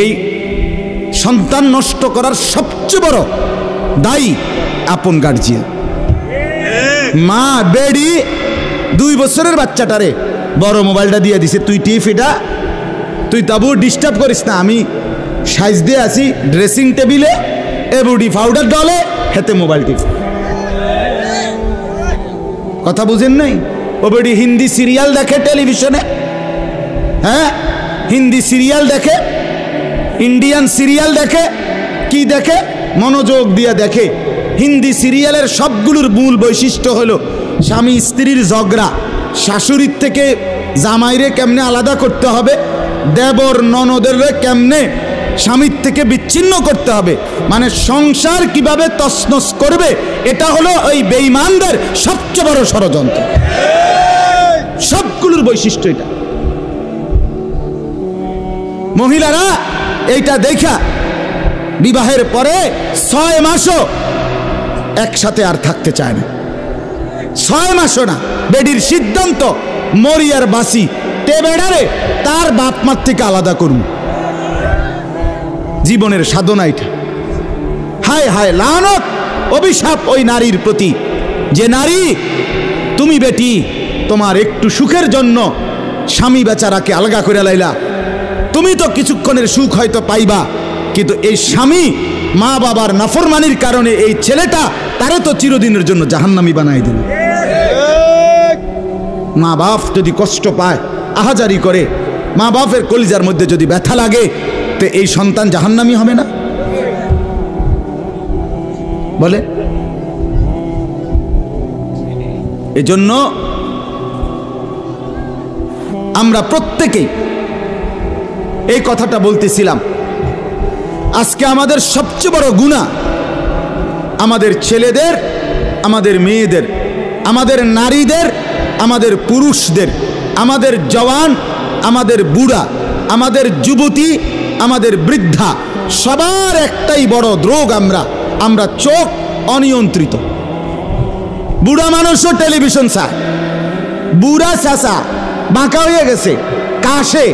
এই সন্তান নষ্ট করার সবচেয়ে বড় দায়ী আপন গার্জিয়ান। মা বেডি 2 বছরের বাচ্চাটারে বড় মোবাইলটা দিয়ে দিছে, তুই টিপ এটা, তুই তাবু ডিস্টার্ব করিস না, আমি সাইজ দিয়ে আসি ড্রেসিং টেবিলে, এবুডি পাউডার ডলে হেতে মোবাইল টিপ। কথা বুঝেন নাই? ও বেডি হিন্দি সিরিয়াল দেখে টেলিভিশনে, হ্যাঁ হিন্দি সিরিয়াল দেখে, ইন্ডিয়ান সিরিয়াল দেখে, কি দেখে মনোযোগ দিয়ে দেখে। হিন্দি সিরিয়ালের সবগুলোর মূল বৈশিষ্ট্য হলো স্বামী স্ত্রীর ঝগড়া, শাশুড়ির থেকে জামাইরে কেমনে আলাদা করতে হবে, দেবর ননদের কেমনে স্বামীর থেকে বিচ্ছিন্ন করতে হবে, মানে সংসার কিভাবে তছনছ করবে, এটা হলো ওই বেঈমানদের সবচেয়ে বড় ষড়যন্ত্র। সবগুলোর বৈশিষ্ট্য এটা। মহিলারা এইটা দেখা বিবাহের পরে 6 মাসও একসাথে আর থাকতে চায় না। 6 মাসও না। বেডির সিদ্ধান্ত মরিয়ার বাসি তে বেড়ারে তার বাপ মার থেকে আলাদা করুন। জীবনের সাধনা এটা। হায় হায় লানত, অভিশাপ ওই নারীর প্রতি, যে নারী তুমি বেটি তোমার একটু সুখের জন্য স্বামী বেচারাকে আলগা করে লাইলা। তুমি তো কিছুক্ষণের সুখ হয়তো পাইবা, কিন্তু এই স্বামী মা বাবার নাফরমানির কারণে এই ছেলেটা তারে তো চিরদিনের জন্য জাহান্নামী বানাই দিল। মা বাপ যদি কষ্ট পায়, আহাজারি করে, মা বাপের কলিজার মধ্যে যদি ব্যথা লাগে, তো এই সন্তান জাহান্নামী হবে না? বলে। এজন্য আমরা প্রত্যেকেই এই কথাটা বলতেছিলাম, আজকে আমাদের সবচেয়ে বড় গুনাহ আমাদের ছেলেদের, আমাদের মেয়েদের, আমাদের নারীদের, আমাদের পুরুষদের, আমাদের জওয়ান, আমাদের বুড়া, আমাদের যুবতী, আমাদের বৃদ্ধা, সবার একটাই বড় রোগ। আমরা চোখ অনিয়ন্ত্রিত। বুড়া মানুষও টেলিভিশন চায়, বুড়া চাচা বাঁকা হয়ে গেছে, কাশে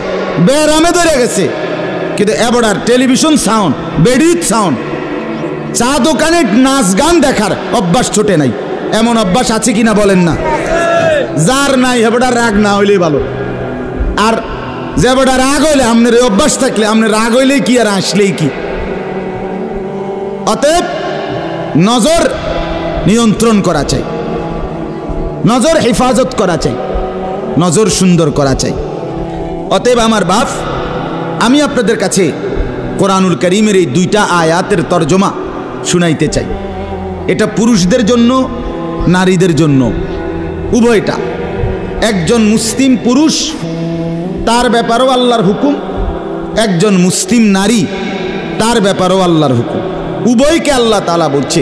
বেরামে ধরে গেছে, কিন্তু এবার টেলিভিশন সাউন্ড, বেডির সাউন্ড, চা দোকানে নাচ গান দেখার অভ্যাস ছোটে নাই। এমন অভ্যাস আছে কিনা বলেন না? যার নাই হেবড়া রাগ না হইলেই ভালো। আর যে বেটা রাগ হইলে, আপনার এই অভ্যাস থাকলে, আপনার রাগ হইলেই কি আর আসলেই কি। অতএব নজর নিয়ন্ত্রণ করা চাই, নজর হেফাজত করা চাই, নজর সুন্দর করা চাই। অতএব আমার বাপ, আমি আপনাদের কাছে কোরআনুল কারীমের এই 2টা আয়াতের তর্জমা শুনাইতে চাই। এটা পুরুষদের জন্য, নারীদের জন্য, উভয়টা। একজন মুসলিম পুরুষ, তার ব্যাপারেও আল্লাহর হুকুম, একজন মুসলিম নারী, তার ব্যাপারেও আল্লাহর হুকুম। উভয়কে আল্লাহ তাআলা বলছে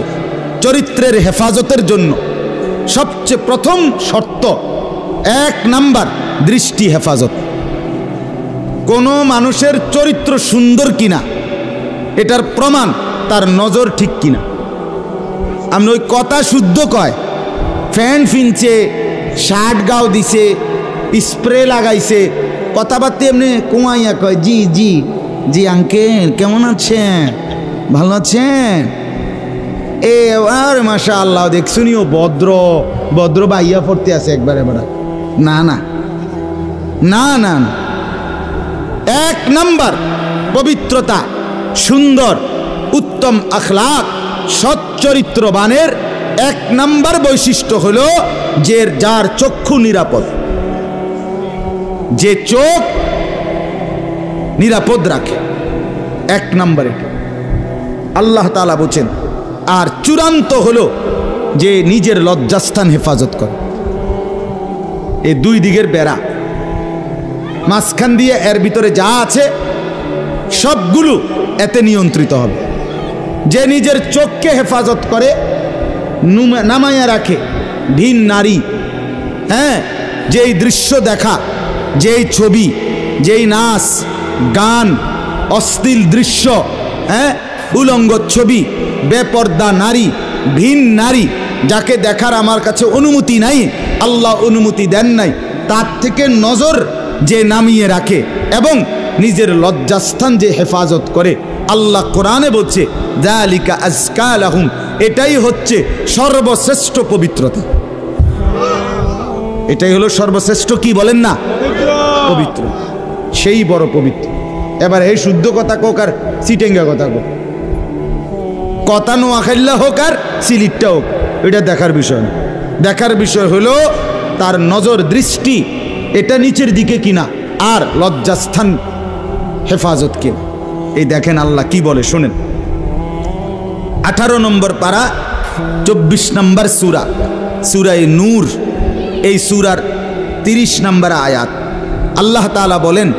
চরিত্রের হেফাজতের জন্য সবচেয়ে প্রথম শর্ত, 1 নাম্বার দৃষ্টি হেফাজত। কোনো মানুষের চরিত্র সুন্দর কিনা এটার প্রমাণ তার নজর ঠিক কিনা। আপনি ওই কথা শুদ্ধ কয়, ফ্যান ফিনছে, শার্ট গাও দিছে, স্প্রে লাগাইছে, কথাবার্তা এমনি কুমাইয়া কয়, জি জি জি আঙ্কেল কেমন আছেন, ভালো আছেন, এ আর মাশাআল্লাহ দেখছুনিও ভদ্র ভদ্র বাইয়া পড়তে আছে একবারে বড়। না না না না, 1 নাম্বার পবিত্রতা, সুন্দর, উত্তম আখলাক, সৎ চরিত্রবানের 1 নাম্বার বৈশিষ্ট্য হলো যে যার চক্ষু নিরাপদ, যে চোখ নিরাপদ রাখে। 1 নাম্বার এটা আল্লাহ তাআলা বলেন। আর চূড়ান্ত হলো যে নিজের লজ্জাস্থান হেফাজত করে। এই 2 দিকের বেড়া, মাঝখান দিয়ে এর ভিতরে যা আছে সবগুলো এতে নিয়ন্ত্রিত হবে। যে নিজের চোখকে হেফাজত করে, নামাইয়া রাখে, ভিন নারী, হ্যাঁ, যেই দৃশ্য দেখা, যেই ছবি, যেই নাচ গান, অশ্লীল দৃশ্য, হ্যাঁ, উলঙ্গ ছবি, বেপর্দা নারী, ভিন নারী, যাকে দেখার আমার কাছে অনুমতি নাই, আল্লাহ অনুমতি দেন নাই, তার থেকে নজর যে নামিয়ে রাখে এবং নিজের লজ্জাস্থান যে হেফাজত করে, আল্লাহ কোরআনে বলছে যালিকা আজকা লাহুম, এটাই হচ্ছে সর্বশ্রেষ্ঠ পবিত্রতা। এটাই হলো সর্বশ্রেষ্ঠ, কি বলেন না, পবিত্র, সেই বড় পবিত্র। এবার এই শুদ্ধ কথা কোক আর সিটেঙ্গা কথা কোক, কথা নোয়াখাইল্লা হোক আর সিলিটটা হোক, এটা দেখার বিষয় না। দেখার বিষয় হলো তার নজর দৃষ্টি এটা নিচের দিকে কিনা, আর লজ্জাস্থান হেফাজত কিনা। এই দেখেন আল্লাহ কি বলে শোনেন। 18 নম্বর পারা 24 নম্বর সূরা, সূরায়ে নূর, এই সূরার 30 নম্বর আয়াত। আল্লাহ তাআলা বলেন,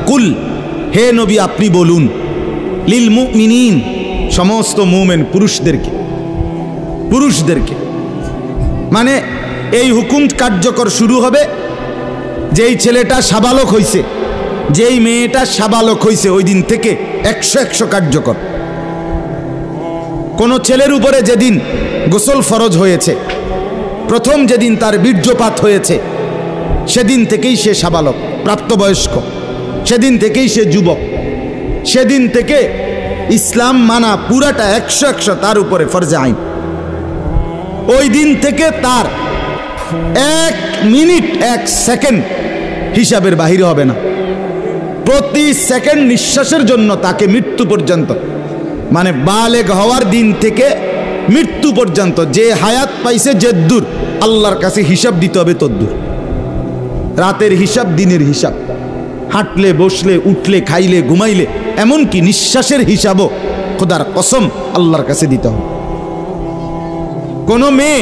কুল, হে নবী আপনি বলুন, লিল মুমিনিন, সমস্ত মুমিন পুরুষদেরকে, মানে এই হুকুম কার্যকর শুরু হবে যেই ছেলেটা সাবালক হইছে, যেই মেয়েটা সাবালক হইছে, ওই দিন থেকে 100 কার্যকর। কোন ছেলের উপরে যেদিন গোসল ফরজ হয়েছে, প্রথম যেদিন তার বীর্যপাত হয়েছে, সেদিন থেকেই সে সাবালক, প্রাপ্তবয়স্ক, সেদিন থেকেই সে যুবক, সেদিন থেকে ইসলাম মানা পুরাটা 100 তার উপরে ফরজে আইন। ওই দিন থেকে তার 1 মিনিট 1 সেকেন্ড হিসাবের বাহিরে হবে না। প্রতি সেকেন্ড নিঃশ্বাসের জন্য তাকে মৃত্যু পর্যন্ত, মানে বালেগ হওয়ার দিন থেকে মৃত্যু পর্যন্ত যে হায়াত পাইছে যেদূর, আল্লাহর কাছে হিসাব দিতে হবে তদ্দূর। রাতের হিসাব, দিনের হিসাব, হাঁটলে বসলে উঠলে খাইলে ঘুমাইলে, এমনকি নিঃশ্বাসের হিসাবও খোদার কসম আল্লাহর কাছে দিতে হবে। কোনো মেয়ে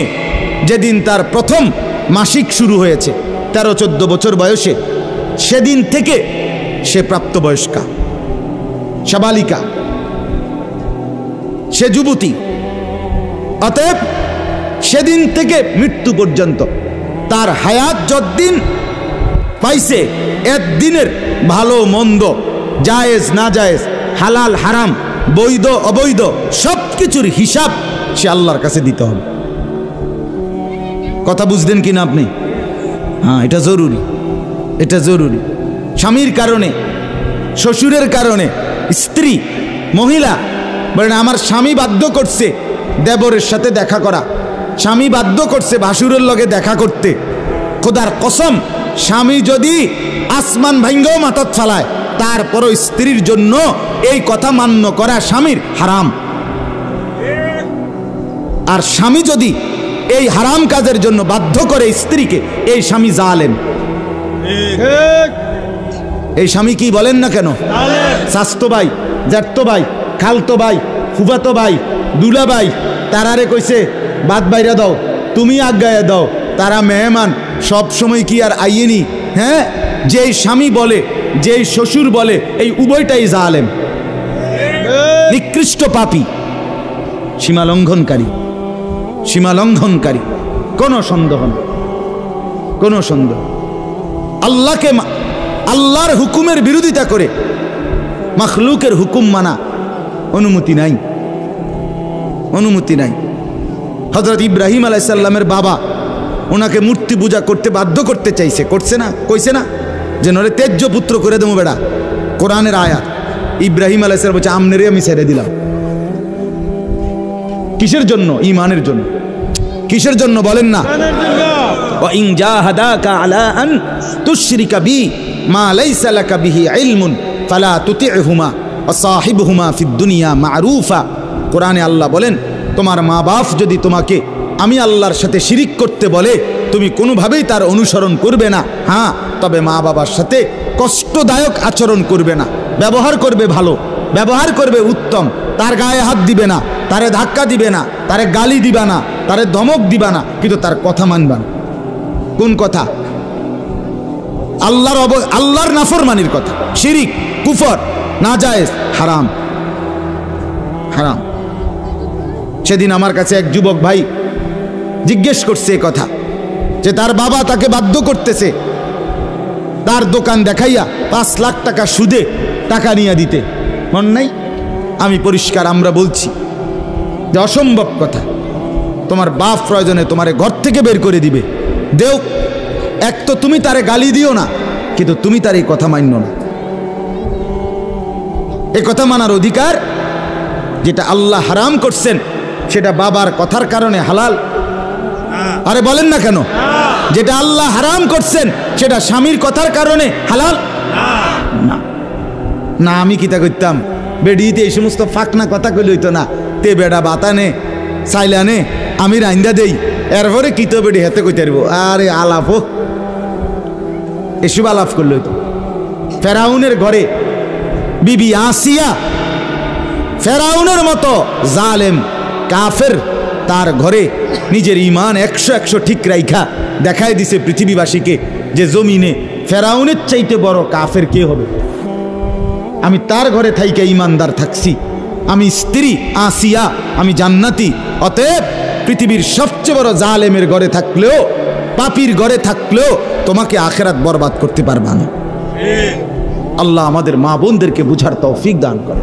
যেদিন তার প্রথম মাসিক শুরু হয়েছে 13-14 বছর বয়সে, সেদিন থেকে সে প্রাপ্তবয়স্কা, সাবালিকা, সে যুবতী। অতএব সেদিন থেকে মৃত্যু পর্যন্ত তার হায়াত যতদিন পাইছে, একদিনের ভালো মন্দ, জায়েজ না জায়েজ, হালাল হারাম, বৈধ অবৈধ, সব কিছুর হিসাব সে আল্লাহর কাছে দিতে হবে। কথা বুঝলেন কিনা আপনি? হ্যাঁ, এটা জরুরি, এটা জরুরি। স্বামীর কারণে, শ্বশুরের কারণে স্ত্রী, মহিলা বলেন আমার স্বামী বাধ্য করছে দেবরের সাথে দেখা করা, স্বামী বাধ্য করছে ভাসুরের লগে দেখা করতে, খোদার কসম স্বামী যদি আসমান ভাঙ্গাও মাথাত ফালায়, তারপরও স্ত্রীর জন্য এই কথা মান্য করা স্বামীর হারাম। আর স্বামী যদি এই হারাম কাজের জন্য বাধ্য করে স্ত্রীকে, এই স্বামী জালেম। এই স্বামী কি বলেন না কেন, শাস্তো ভাই, জ্যাঠতো ভাই, খালতো ভাই, ফুফাতো ভাই, দুলা ভাই, তারারে কইছে বাদ বাইরা দাও, তুমি আজ্ঞায় দাও, তারা মেহমান, সব সময় কি আর আইয়েনি? হ্যাঁ, যেই স্বামী বলে, যেই শ্বশুর বলে, এই উভয়টাই জালেম, নিকৃষ্ট পাপী, সীমালঙ্ঘনকারী, সীমালঙ্ঘনকারী, কোনো সন্দেহ না, কোনো সন্দেহ। আল্লাহকে, আল্লাহর হুকুমের বিরোধিতা করে মাখলুকের হুকুম মানা অনুমতি নাই, অনুমতি নাই। হযরত ইব্রাহিম আলাইহিস সালামের বাবা ওনাকে মূর্তি পূজা করতে বাধ্য করতে চাইছে, করছে না, কইছে না যে নরে তেজ্য পুত্র করে দেবো বেড়া। কোরআনের আয়াত, ইব্রাহিম আলাইহিস সালাম বলছে আমনেরে আমি ছেড়ে দিলাম। কিসের জন্য? ঈমানের জন্য। কিসের জন্য বলেন না? ওয়া ইন জাহাদাকা আলা আন তুশরিকা বি মা লাইসা লাকা বিহি ইলমুন ফালা তুতি'হুমা ওয়া সাহিবহুমা ফিদ দুনিয়া মা'রুফা। কোরআনে আল্লাহ বলেন, তোমার মা বাপ যদি তোমাকে আমি আল্লাহর সাথে শিরিক করতে বলে, তুমি কোনোভাবেই তার অনুসরণ করবে না। হ্যাঁ, তবে মা বাবার সাথে কষ্টদায়ক আচরণ করবে না, ব্যবহার করবে ভালো, ব্যবহার করবে উত্তম, তার গায়ে হাত দিবে না, তারে ধাক্কা দিবে না, তারে গালি দিবা না, তারে ধমক দিবা না, কিন্তু তার কথা মানবা না। কোন কথা? আল্লাহর নাফরমানির কথা, শিরিক, কুফর, নাজায়েজ, হারাম, হারাম। সেদিন আমার কাছে এক যুবক ভাই জিজ্ঞেস করছে এ কথা, যে তার বাবা তাকে বাধ্য করতেছে তার দোকান দেখাইয়া 5 লাখ টাকা সুদে টাকা নিয়ে দিতে। মন নাই? আমি পরিষ্কার আমরা বলছি যে অসম্ভব কথা। তোমার বাপ প্রয়োজনে তোমারে ঘর থেকে বের করে দিবে, দেও। এক তো তুমি তারে গালি দিও না, কিন্তু তুমি তার এই কথা মান্য না। এ কথা মানার অধিকার। যেটা আল্লাহ হারাম করছেন সেটা বাবার কথার কারণে হালাল? আরে বলেন না কেন? যেটা আল্লাহ হারাম করছেন সেটা স্বামীর কথার কারণে হালাল না। না আমি কিতা করতাম, বেডিতে এই সমস্ত ফাঁকনা কথা কইলে হইতো না। তে বেড়া বাতানে চাইলানে আমি রাইন্দা দেই, এরপরে কিতো বেডি হেতে কইতে পারবো। আরে আলাপ হোক, এসব আলাপ করলে হইতো। ফেরাউনের ঘরে বিবি আসিয়া, ফেরাউনের মতো জালেম কাফের, তার ঘরে নিজের ইমান 100 ঠিক রাইখা দেখাই দিছে পৃথিবীবাসীকে যে জমিনে ফেরাউনের চাইতে বড় কাফের কে হবে। আমি তার ঘরে থাইকা ইমানদার থাকছি, আমি স্ত্রী আসিয়া, আমি জান্নাতি। অতএব পৃথিবীর সবচেয়ে বড় জালেমের ঘরে থাকলেও, পাপীর ঘরে থাকলেও তোমাকে আখিরাত বরবাদ করতে পারবা না। আল্লাহ আমাদের মা বোনদেরকে বুঝার তৌফিক দান করে।